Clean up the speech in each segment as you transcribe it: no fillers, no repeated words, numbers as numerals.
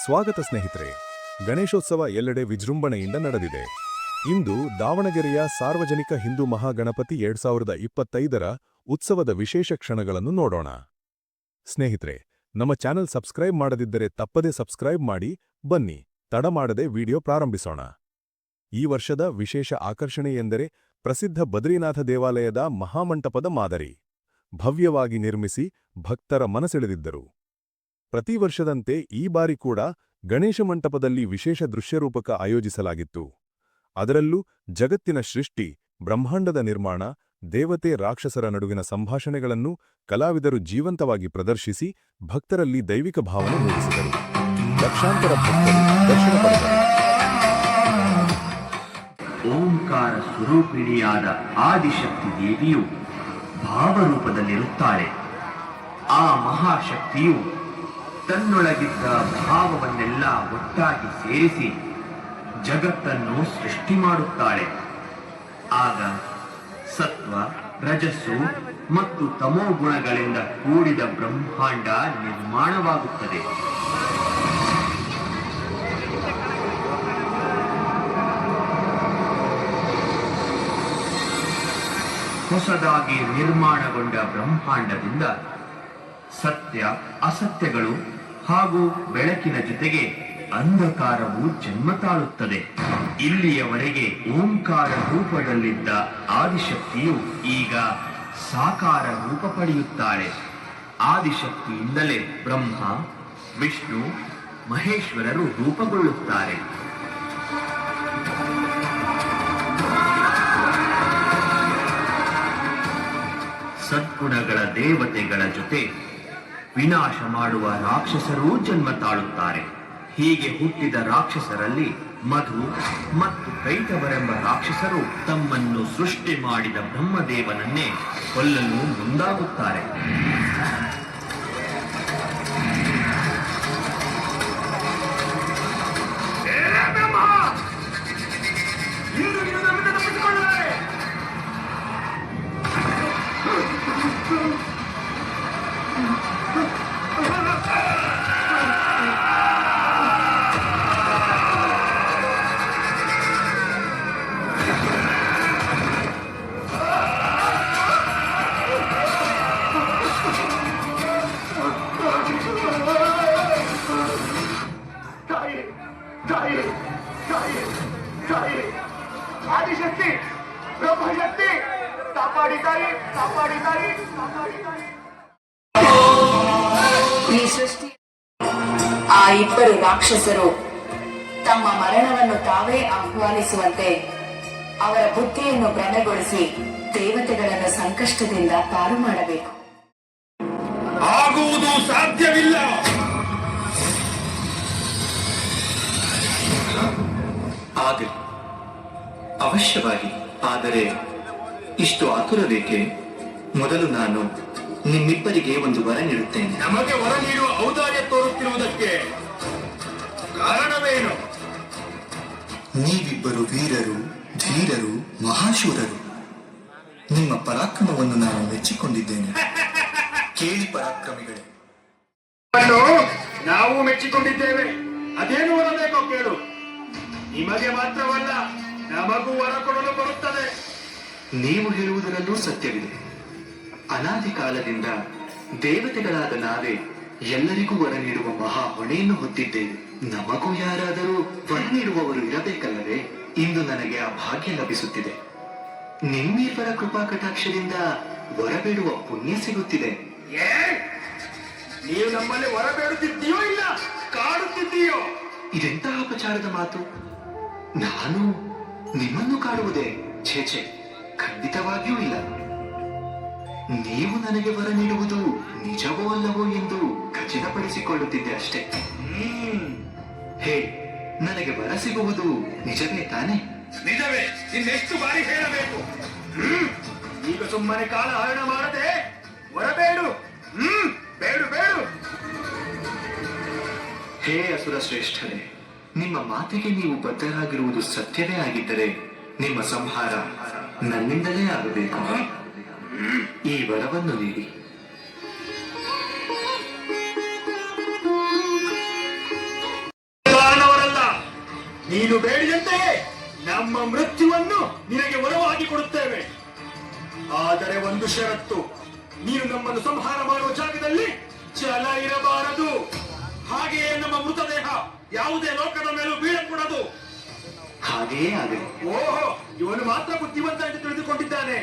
ಸ್ವಾಗತ ಸ್ನೇಹಿತರೆ. ಗಣೇಶೋತ್ಸವ ಎಲ್ಲೆಡೆ ವಿಜೃಂಭಣೆಯಿಂದ ನಡೆದಿದೆ. ಇಂದು ದಾವಣಗೆರೆಯ ಸಾರ್ವಜನಿಕ ಹಿಂದೂ ಮಹಾಗಣಪತಿ 2025ರ ಉತ್ಸವದ ವಿಶೇಷ ಕ್ಷಣಗಳನ್ನು ನೋಡೋಣ. ಸ್ನೇಹಿತರೆ, ನಮ್ಮ ಚಾನೆಲ್ ಸಬ್ಸ್ಕ್ರೈಬ್ ಮಾಡದಿದ್ದರೆ ತಪ್ಪದೇ ಸಬ್ಸ್ಕ್ರೈಬ್ ಮಾಡಿ. ಬನ್ನಿ, ತಡ ಮಾಡದೆ ವಿಡಿಯೋ ಪ್ರಾರಂಭಿಸೋಣ. ಈ ವರ್ಷದ ವಿಶೇಷ ಆಕರ್ಷಣೆ ಎಂದರೆ ಪ್ರಸಿದ್ಧ ಬದ್ರಿನಾಥ ದೇವಾಲಯದ ಮಹಾಮಂಟಪದ ಮಾದರಿ. ಭವ್ಯವಾಗಿ ನಿರ್ಮಿಸಿ ಭಕ್ತರ ಮನಸೆಳೆದಿದ್ದರು. ಪ್ರತಿ ವರ್ಷದಂತೆ ಈ ಬಾರಿ ಕೂಡ ಗಣೇಶ ಮಂಟಪದಲ್ಲಿ ವಿಶೇಷ ದೃಶ್ಯರೂಪಕ ಆಯೋಜಿಸಲಾಗಿತ್ತು. ಅದರಲ್ಲೂ ಜಗತ್ತಿನ ಸೃಷ್ಟಿ, ಬ್ರಹ್ಮಾಂಡದ ನಿರ್ಮಾಣ, ದೇವತೆ ರಾಕ್ಷಸರ ನಡುವಿನ ಸಂಭಾಷಣೆಗಳನ್ನು ಕಲಾವಿದರು ಜೀವಂತವಾಗಿ ಪ್ರದರ್ಶಿಸಿ ಭಕ್ತರಲ್ಲಿ ದೈವಿಕ ಭಾವನೆ ಮೂಡಿಸಿದರು. ಲಕ್ಷಾಂತರ ಭಕ್ತರು ದರ್ಶನ ಪಡೆದರು. ಓಂಕಾರ ಸ್ವರೂಪಿಣಿಯಾದ ಆದಿಶಕ್ತಿ ದೇವಿಯು ಭಾವರೂಪದಲ್ಲಿರುತ್ತಾಳೆ. ಆ ಮಹಾಶಕ್ತಿಯು ತನ್ನೊಳಗಿದ್ದ ಭಾವವನ್ನೆಲ್ಲ ಒಟ್ಟಾಗಿ ಸೇರಿಸಿ ಜಗತ್ತನ್ನು ಸೃಷ್ಟಿ ಮಾಡುತ್ತಾಳೆ. ಆಗ ಸತ್ವ, ರಜಸ್ಸು ಮತ್ತು ತಮೋ ಗುಣಗಳಿಂದ ಕೂಡಿದ ಬ್ರಹ್ಮಾಂಡ ನಿರ್ಮಾಣವಾಗುತ್ತದೆ. ಹೊಸದಾಗಿ ನಿರ್ಮಾಣಗೊಂಡ ಬ್ರಹ್ಮಾಂಡದಿಂದ ಸತ್ಯ, ಅಸತ್ಯಗಳು ಹಾಗೂ ಬೆಳಕಿನ ಜೊತೆಗೆ ಅಂಧಕಾರವು ಜನ್ಮ ತಾಳುತ್ತದೆ. ಇಲ್ಲಿಯವರೆಗೆ ಓಂಕಾರ ರೂಪದಲ್ಲಿದ್ದ ಆದಿಶಕ್ತಿಯು ಈಗ ಸಾಕಾರ ರೂಪ ಪಡೆಯುತ್ತಾಳೆ. ಆದಿಶಕ್ತಿಯಿಂದಲೇ ಬ್ರಹ್ಮ, ವಿಷ್ಣು, ಮಹೇಶ್ವರರು ರೂಪುಗೊಳ್ಳುತ್ತಾರೆ. ಸದ್ಗುಣಗಳ ದೇವತೆಗಳ ಜೊತೆ ವಿನಾಶ ಮಾಡುವ ರಾಕ್ಷಸರೂ ಜನ್ಮ ತಾಳುತ್ತಾರೆ. ಹೀಗೆ ಹುಟ್ಟಿದ ರಾಕ್ಷಸರಲ್ಲಿ ಮಧು ಮತ್ತು ಕೈಟವರೆಂಬ ರಾಕ್ಷಸರು ತಮ್ಮನ್ನು ಸೃಷ್ಟಿ ಮಾಡಿದ ಬ್ರಹ್ಮದೇವನನ್ನೇ ಕೊಲ್ಲಲು ಮುಂದಾಗುತ್ತಾರೆ. ಆದಿಶಕ್ತಿ, ಬ್ರಹ್ಮಶಕ್ತಿ, ಕಾಪಾಡಿದ್ದಾರೆ, ಕಾಪಾಡಿದ್ದಾರೆ, ಕಾಪಾಡಿದ್ದಾರೆ. ಈ ಸೃಷ್ಟಿ ಆ ಇಬ್ಬರು ರಾಕ್ಷಸರು ತಮ್ಮ ಮರಣವನ್ನು ತಾವೇ ಆಹ್ವಾನಿಸುವಂತೆ ಅವರ ಬುದ್ಧಿಯನ್ನು ಭ್ರಮೆಗೊಳಿಸಿ ದೇವತೆಗಳನ್ನು ಸಂಕಷ್ಟದಿಂದ ಪಾರು ಮಾಡಬೇಕು. ಆಗುವುದು ಸಾಧ್ಯವಿಲ್ಲ. ಆಗಲಿ, ಅವಶ್ಯವಾಗಿ. ಆದರೆ ಇಷ್ಟು ಆತುರವೇಕೆ? ಮೊದಲು ನಾನು ನಿಮ್ಮಿಬ್ಬರಿಗೆ ಒಂದು ವರ ನೀಡುತ್ತೇನೆ. ನಮಗೆ ವರ ನೀಡುವ ಔದಾರ್ಯ ತೋರುತ್ತಿರುವುದಕ್ಕೆ ಕಾರಣವೇನು? ನೀವಿಬ್ಬರು ವೀರರು, ಧೀರರು, ಮಹಾಶೂರರು. ನಿಮ್ಮ ಪರಾಕ್ರಮವನ್ನು ನಾನು ಮೆಚ್ಚಿಕೊಂಡಿದ್ದೇನೆ. ಕೇಳಿ ಪರಾಕ್ರಮಿಗಳೇ, ನಾವು ಮೆಚ್ಚಿಕೊಂಡಿದ್ದೇವೆ. ಅದೇನು ವರ ಬೇಕೋ ಕೇಳು. ನಿಮಗೆ ಮಾತ್ರವಲ್ಲ, ನಮಗೂ ವರ ಕೊಡಲು ಬರುತ್ತದೆ. ನೀವು ಹೇಳುವುದರಲ್ಲೂ ಸತ್ಯವಿದೆ. ಅನಾದಿ ಕಾಲದಿಂದ ದೇವತೆಗಳಾದ ನಾವೇ ಎಲ್ಲರಿಗೂ ವರ ನೀಡುವ ಮಹಾ ಹೊಣೆಯನ್ನು ಹೊತ್ತಿದ್ದೇವೆ. ನಮಗೂ ಯಾರಾದರೂ ವರ ನೀಡುವವರು ಇರಬೇಕಲ್ಲವೇ? ಇಂದು ನನಗೆ ಆ ಭಾಗ್ಯ ಲಭಿಸುತ್ತಿದೆ. ನಿಮ್ಮಿಬ್ಬರ ಕೃಪಾ ಕಟಾಕ್ಷದಿಂದ ವರ ಬೇಡುವ ಪುಣ್ಯ ಸಿಗುತ್ತಿದೆ. ನೀವು ನಮ್ಮಲ್ಲಿ ವರ ಬೇಡುತ್ತಿದ್ದೀಯೋ ಇಲ್ಲ ಕಾಡುತ್ತಿದ್ದೀಯೋ? ಇದೆಂತಹ ಅಪಚಾರದ ಮಾತು? ನಾನು ನಿಮ್ಮನ್ನು ಕಾಡುವುದೇ? ಛೇಛೆ, ಖಂಡಿತವಾಗಿಯೂ ಇಲ್ಲ. ನೀವು ನನಗೆ ವರ ನೀಡುವುದು ನಿಜವೋ ಅಲ್ಲವೋ ಎಂದು ಖಚಿತಪಡಿಸಿಕೊಳ್ಳುತ್ತಿದ್ದೆ ಅಷ್ಟೇ. ಹೇ, ನನಗೆ ವರ ಸಿಗುವುದು ನಿಜವೇ ತಾನೆ? ನಿಜವೇ. ಇನ್ನೆಷ್ಟು ಬಾರಿ ಹೇಳಬೇಕು? ಈಗ ಸುಮ್ಮನೆ ಕಾಲ ಹರಣ ಮಾಡದೆ ವರ ಬೇಡು. ಬೇಡು ಬೇಡು. ಹೇ ಅಸುರ ಶ್ರೇಷ್ಠರೇ, ನಿಮ್ಮ ಮಾತಿಗೆ ನೀವು ಬದ್ಧರಾಗಿರುವುದು ಸತ್ಯವೇ ಆಗಿದ್ದರೆ ನಿಮ್ಮ ಸಂಹಾರ ನನ್ನಿಂದಲೇ ಆಗಬೇಕು. ಈ ವರವನ್ನು ನೀಡಿ. ನೀನು ಬೇಡಿದಂತೆಯೇ ನಮ್ಮ ಮೃತ್ಯುವನ್ನು ನಿನಗೆ ವರವಾಗಿ ಕೊಡುತ್ತೇವೆ. ಆದರೆ ಒಂದು ಷರತ್ತು, ನೀನು ನಮ್ಮನ್ನು ಸಂಹಾರ ಮಾಡುವ ಜಾಗದಲ್ಲಿ ಜಲ ಇರಬಾರದು. ಹಾಗೆಯೇ ನಮ್ಮ ಮೃತದೇಹ ಯಾವುದೇ ಲೋಕದ ಮೇಲೂ ಬೀಳಕೂಡದು. ಹಾಗೆಯೇ ಆಗಲಿ. ಓಹೋ, ಇವನು ಮಾತ್ರ ಬುದ್ಧಿವಂತ ಎಂದು ತಿಳಿದುಕೊಂಡಿದ್ದಾನೆ.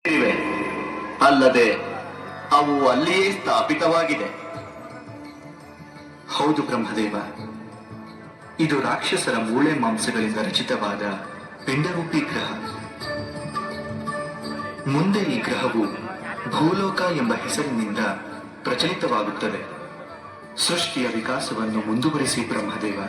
ಇವೆ. ಅಲ್ಲದೆ ಅವು ಅಲ್ಲಿಯೇ ಸ್ಥಾಪಿತವಾಗಿದೆ. ಹೌದು ಬ್ರಹ್ಮದೇವ, ಇದು ರಾಕ್ಷಸರ ಮೂಳೆ ಮಾಂಸಗಳಿಂದ ರಚಿತವಾದ ಪಿಂಡರೂಪಿ ಗ್ರಹ. ಮುಂದೆ ಈ ಗ್ರಹವು ಭೂಲೋಕ ಎಂಬ ಹೆಸರಿನಿಂದ ಪ್ರಚಲಿತವಾಗುತ್ತದೆ. ಸೃಷ್ಟಿಯ ವಿಕಾಸವನ್ನು ಮುಂದುವರಿಸಿ ಬ್ರಹ್ಮದೇವ.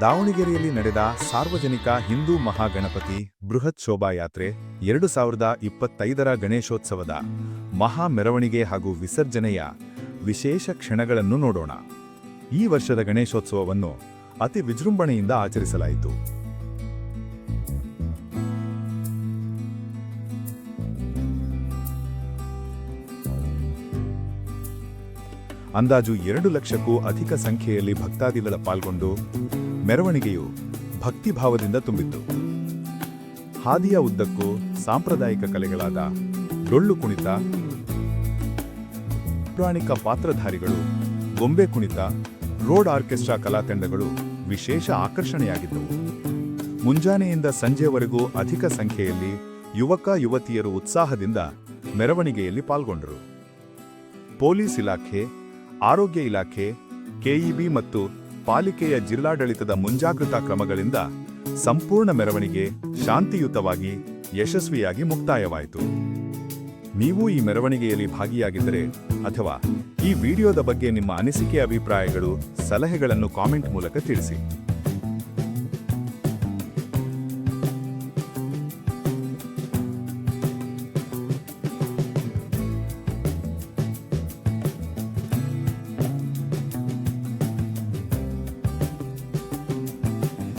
ದಾವಣಗೆರೆಯಲ್ಲಿ ನಡೆದ ಸಾರ್ವಜನಿಕ ಹಿಂದೂ ಮಹಾಗಣಪತಿ ಬೃಹತ್ ಶೋಭಾಯಾತ್ರೆ 2025ರ ಗಣೇಶೋತ್ಸವದ ಮಹಾ ಮೆರವಣಿಗೆ ಹಾಗೂ ವಿಸರ್ಜನೆಯ ವಿಶೇಷ ಕ್ಷಣಗಳನ್ನು ನೋಡೋಣ. ಈ ವರ್ಷದ ಗಣೇಶೋತ್ಸವವನ್ನು ಅತಿ ವಿಜೃಂಭಣೆಯಿಂದ ಆಚರಿಸಲಾಯಿತು. ಅಂದಾಜು 2 ಲಕ್ಷಕ್ಕೂ ಅಧಿಕ ಸಂಖ್ಯೆಯಲ್ಲಿ ಭಕ್ತಾದಿಗಳ ಪಾಲ್ಗೊಂಡು ಮೆರವಣಿಗೆಯು ಭಕ್ತಿಭಾವದಿಂದ ತುಂಬಿತ್ತು. ಹಾದಿಯ ಉದ್ದಕ್ಕೂ ಸಾಂಪ್ರದಾಯಿಕ ಕಲೆಗಳಾದ ಡೊಳ್ಳು ಕುಣಿತ, ಪೌರಾಣಿಕ ಪಾತ್ರಧಾರಿಗಳು, ಗೊಂಬೆ ಕುಣಿತ, ರೋಡ್ ಆರ್ಕೆಸ್ಟ್ರಾ ಕಲಾತಂಡಗಳು ವಿಶೇಷ ಆಕರ್ಷಣೆಯಾಗಿದ್ದವು. ಮುಂಜಾನೆಯಿಂದ ಸಂಜೆವರೆಗೂ ಅಧಿಕ ಸಂಖ್ಯೆಯಲ್ಲಿ ಯುವಕ ಯುವತಿಯರು ಉತ್ಸಾಹದಿಂದ ಮೆರವಣಿಗೆಯಲ್ಲಿ ಪಾಲ್ಗೊಂಡರು. ಪೊಲೀಸ್ ಇಲಾಖೆ, ಆರೋಗ್ಯ ಇಲಾಖೆ, ಕೆಇಬಿ ಮತ್ತು ಪಾಲಿಕೆಯ ಜಿಲ್ಲಾಡಳಿತದ ಮುಂಜಾಗ್ರತಾ ಕ್ರಮಗಳಿಂದ ಸಂಪೂರ್ಣ ಮೆರವಣಿಗೆ ಶಾಂತಿಯುತವಾಗಿ ಯಶಸ್ವಿಯಾಗಿ ಮುಕ್ತಾಯವಾಯಿತು. ನೀವು ಈ ಮೆರವಣಿಗೆಯಲ್ಲಿ ಭಾಗಿಯಾಗಿದ್ದರೆ ಅಥವಾ ಈ ವಿಡಿಯೋದ ಬಗ್ಗೆ ನಿಮ್ಮ ಅನಿಸಿಕೆ, ಅಭಿಪ್ರಾಯಗಳು, ಸಲಹೆಗಳನ್ನು ಕಾಮೆಂಟ್ ಮೂಲಕ ತಿಳಿಸಿ.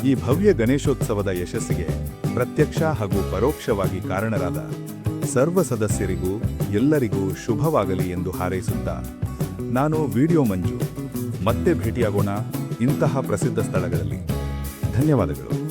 ಈ ಭವ್ಯ ಗಣೇಶೋತ್ಸವದ ಯಶಸ್ಸಿಗೆ ಪ್ರತ್ಯಕ್ಷ ಹಾಗೂ ಪರೋಕ್ಷವಾಗಿ ಕಾರಣರಾದ ಸರ್ವ ಸದಸ್ಯರಿಗೂ ಎಲ್ಲರಿಗೂ ಶುಭವಾಗಲಿ ಎಂದು ಹಾರೈಸುತ್ತಾ ನಾನು ವಿಡಿಯೋ ಮಂಜು. ಮತ್ತೆ ಭೇಟಿಯಾಗೋಣ ಇಂತಹ ಪ್ರಸಿದ್ಧ ಸ್ಥಳಗಳಲ್ಲಿ. ಧನ್ಯವಾದಗಳು.